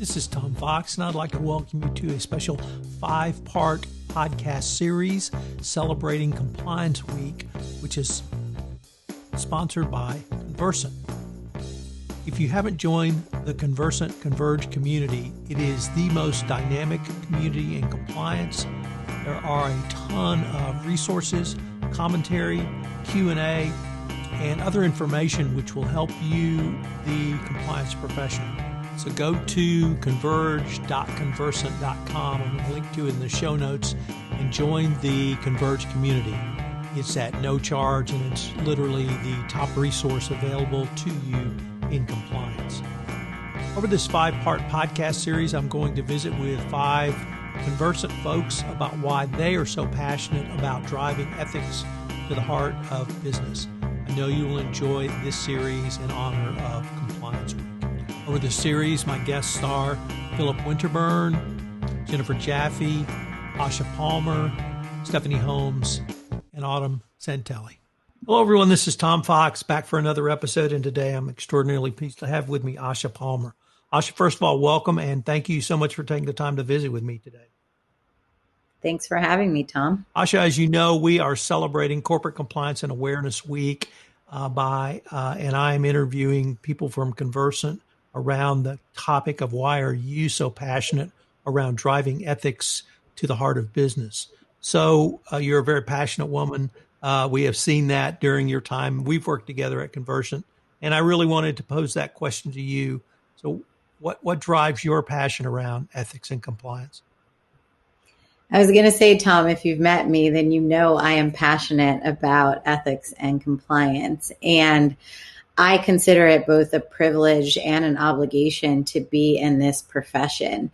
This is Tom Fox, and I'd like to welcome you to a special 5-part podcast series celebrating Compliance Week, which is sponsored by Conversant. If you haven't joined the Converge Community, it is the most dynamic community in compliance. There are a ton of resources, commentary, Q&A, and other information which will help you, the compliance professional. So go to converge.conversant.com. I'm going to link to it in the show notes and join the Converge community. It's at no charge, and it's literally the top resource available to you in compliance. Over this 5-part podcast series, I'm going to visit with 5 Conversant folks about why they are so passionate about driving ethics to the heart of business. I know you will enjoy this series in honor of Compliance Week. Over the series, my guests are Philip Winterburn, Jennifer Jaffe, Asha Palmer, Stephanie Holmes, and Autumn Santelli. Hello, everyone. This is Tom Fox, back for another episode, and today I'm extraordinarily pleased to have with me Asha Palmer. Asha, first of all, welcome, and thank you so much for taking the time to visit with me today. Thanks for having me, Tom. Asha, as you know, we are celebrating Corporate Compliance and Awareness Week and I am interviewing people from Conversant around the topic of why are you so passionate around driving ethics to the heart of business. So you're a very passionate woman. We have seen that during your time. We've worked together at Conversant, and I really wanted to pose that question to you. So what drives your passion around ethics and compliance? I was going to say, Tom, if you've met me, then you know I am passionate about ethics and compliance. And I consider it both a privilege and an obligation to be in this profession.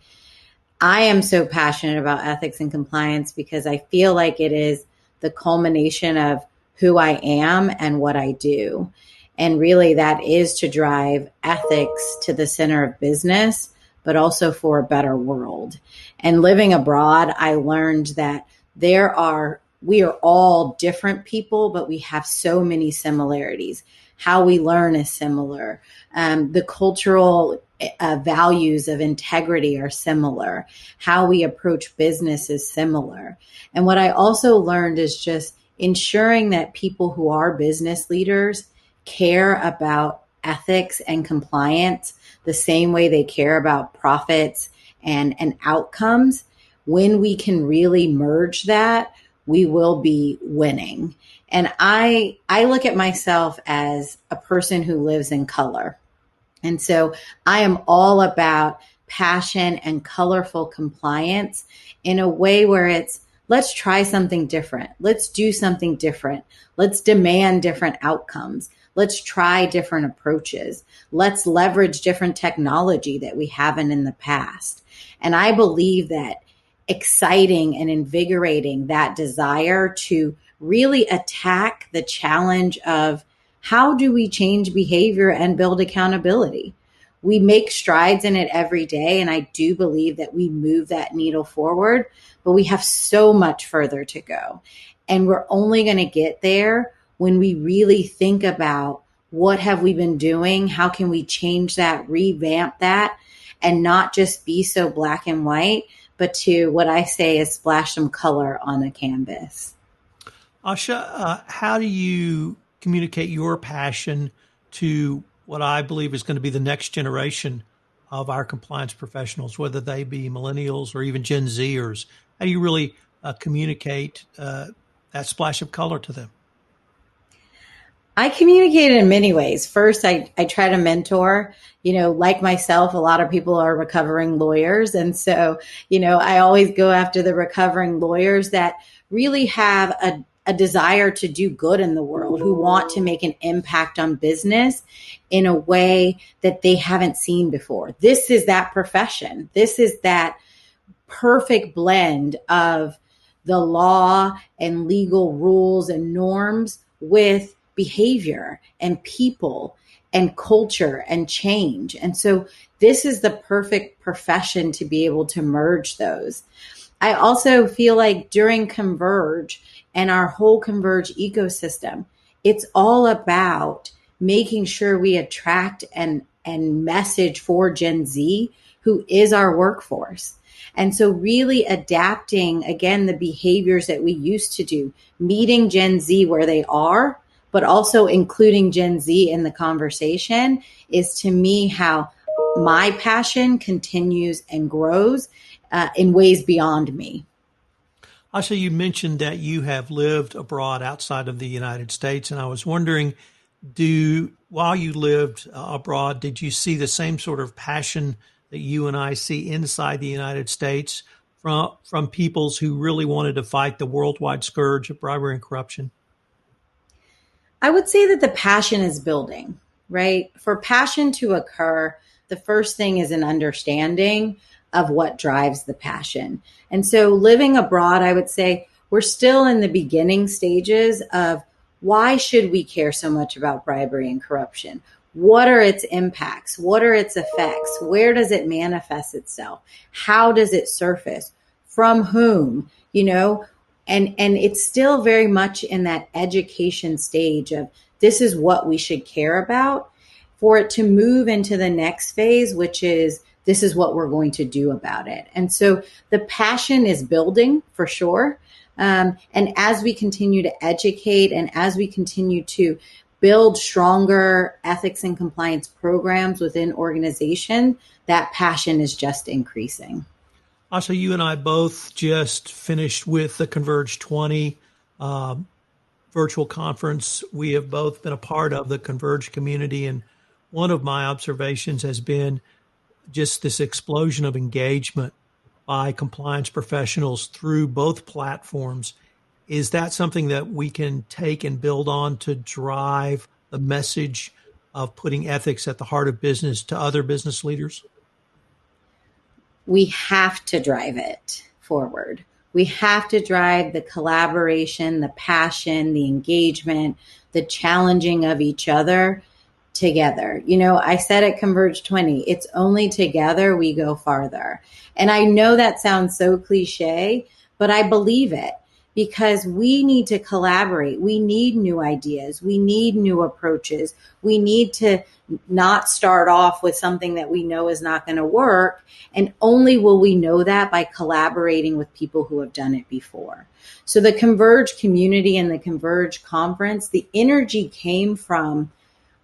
I am so passionate about ethics and compliance because I feel like it is the culmination of who I am and what I do. And really that is to drive ethics to the center of business, but also for a better world. And living abroad, I learned that we are all different people, but we have so many similarities. How we learn is similar. The cultural values of integrity are similar. How we approach business is similar. And what I also learned is just ensuring that people who are business leaders care about ethics and compliance the same way they care about profits and outcomes. When we can really merge that, we will be winning. And I look at myself as a person who lives in color. And so I am all about passion and colorful compliance in a way where it's, let's try something different. Let's do something different. Let's demand different outcomes. Let's try different approaches. Let's leverage different technology that we haven't in the past. And I believe that exciting and invigorating that desire to really attack the challenge of how do we change behavior and build accountability? We make strides in it every day, and I do believe that we move that needle forward, but we have so much further to go. And we're only going to get there when we really think about what have we been doing? How can we change that, revamp that, and not just be so black and white, but to what I say is splash some color on a canvas. Asha, how do you communicate your passion to what I believe is going to be the next generation of our compliance professionals, whether they be millennials or even Gen Zers? How do you really communicate that splash of color to them? I communicate in many ways. First, I try to mentor. Like myself, a lot of people are recovering lawyers. And so, I always go after the recovering lawyers that really have a desire to do good in the world, who want to make an impact on business in a way that they haven't seen before. This is that profession. This is that perfect blend of the law and legal rules and norms with behavior and people and culture and change. And so this is the perfect profession to be able to merge those. I also feel like during Converge and our whole Converge ecosystem, it's all about making sure we attract and message for Gen Z who is our workforce. And so really adapting, again, the behaviors that we used to do, meeting Gen Z where they are, but also including Gen Z in the conversation is, to me, how my passion continues and grows in ways beyond me. Asha, you mentioned that you have lived abroad outside of the United States, and I was wondering, while you lived abroad, did you see the same sort of passion that you and I see inside the United States from peoples who really wanted to fight the worldwide scourge of bribery and corruption? I would say that the passion is building, right? For passion to occur, the first thing is an understanding of what drives the passion. And so living abroad, I would say we're still in the beginning stages of why should we care so much about bribery and corruption? What are its impacts? What are its effects? Where does it manifest itself? How does it surface? From whom? And it's still very much in that education stage of this is what we should care about, for it to move into the next phase, which is this is what we're going to do about it. And so the passion is building for sure. And as we continue to educate and as we continue to build stronger ethics and compliance programs within organization, that passion is just increasing. Asha, you and I both just finished with the Converge 20 virtual conference. We have both been a part of the Converge community, and one of my observations has been just this explosion of engagement by compliance professionals through both platforms. Is that something that we can take and build on to drive the message of putting ethics at the heart of business to other business leaders? We have to drive it forward. We have to drive the collaboration, the passion, the engagement, the challenging of each other together. I said at Converge 20, it's only together we go farther. And I know that sounds so cliche, but I believe it. Because we need to collaborate. We need new ideas. We need new approaches. We need to not start off with something that we know is not going to work. And only will we know that by collaborating with people who have done it before. So the Converge community and the Converge conference, the energy came from,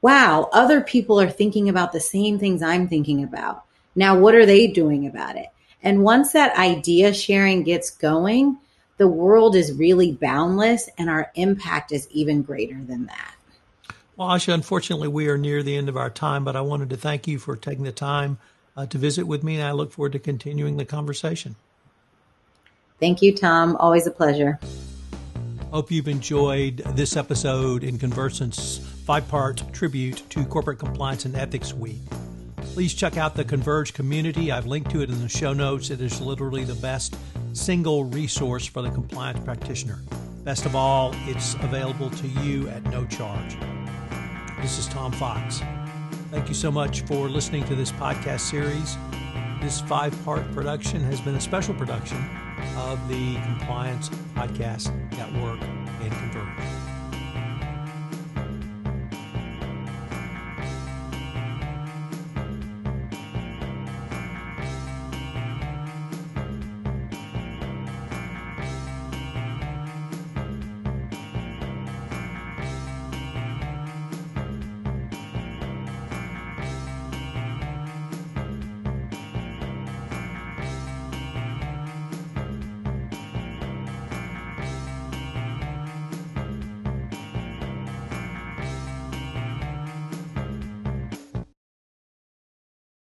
wow, other people are thinking about the same things I'm thinking about. Now, what are they doing about it? And once that idea sharing gets going, the world is really boundless and our impact is even greater than that. Well, Asha, unfortunately, we are near the end of our time, but I wanted to thank you for taking the time to visit with me, and I look forward to continuing the conversation. Thank you, Tom. Always a pleasure. Hope you've enjoyed this episode in Conversant's 5-part tribute to Corporate Compliance and Ethics Week. Please check out the Converge community. I've linked to it in the show notes. It is literally the best single resource for the compliance practitioner. Best of all, it's available to you at no charge. This is Tom Fox. Thank you so much for listening to this podcast series. This 5-part production has been a special production of the Compliance Podcast Network.